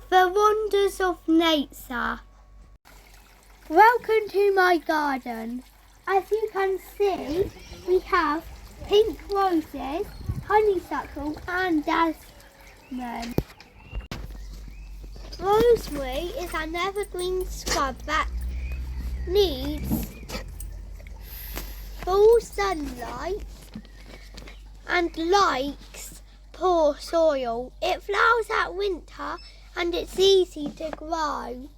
The wonders of nature. Welcome to my garden. As you can see, we have pink roses, honeysuckle and jasmine. Rosemary is an evergreen shrub that needs full sunlight and likes poor soil. It flowers at winter and it's easy to grow.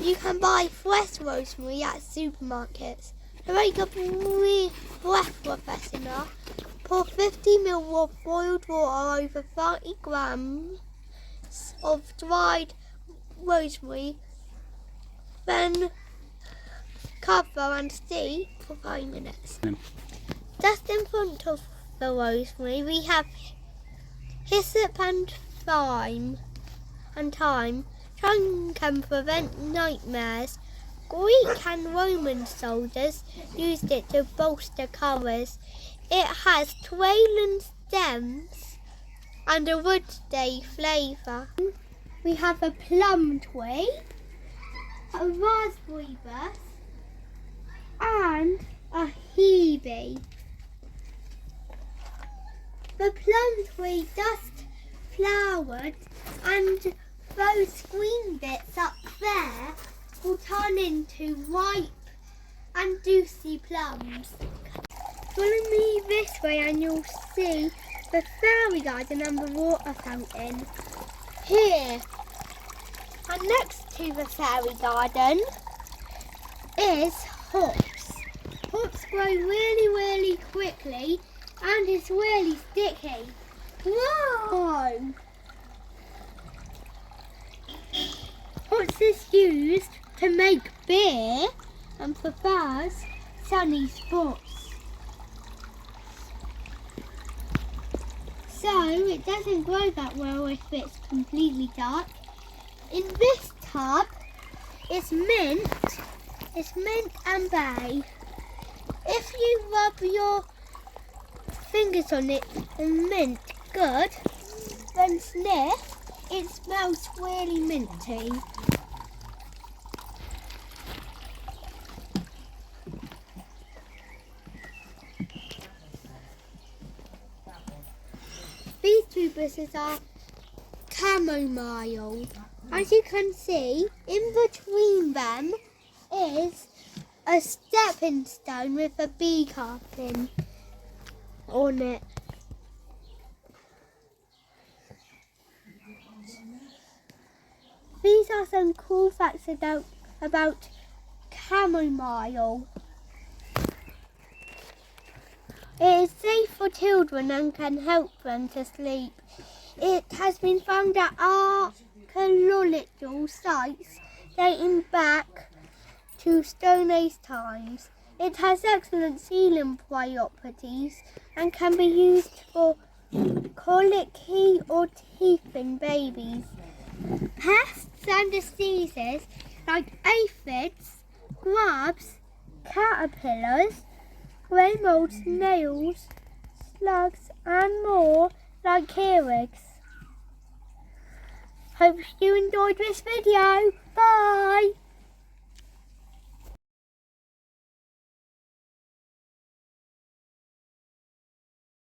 You can buy fresh rosemary at supermarkets. To make a breath freshener, pour 50 ml of boiled water over 30 grams of dried rosemary, then cover and steam for 5 minutes. Just in front of the rosemary we have hyssop and thyme. Time can prevent nightmares. Greek and Roman soldiers used it to bolster colours. It has twine stems and a woody flavour. We have a plum tree, a raspberry bush and a hebe. The plum tree just flowered and those green bits up there will turn into ripe and juicy plums. Follow me this way and you'll see the fairy garden and the water fountain here. And next to the fairy garden is hops. Hops grow really quickly and it's really sticky. Whoa! Hops is used to make beer and prefers sunny spots. So it doesn't grow that well if it's completely dark. In this tub it's mint and bay. If you rub your fingers on it and mint good, then sniff, it smells really minty. These two bushes are chamomile. As you can see, in between them is a stepping stone with a bee carving on it. These are some cool facts about chamomile. It is safe for children and can help them to sleep. It has been found at archaeological sites dating back to Stone Age times. It has excellent healing properties and can be used for colicky or teeth in babies. Pests and diseases like aphids, grubs, caterpillars, grey mold, snails, slugs and more like earwigs. Hope you enjoyed this video. Bye!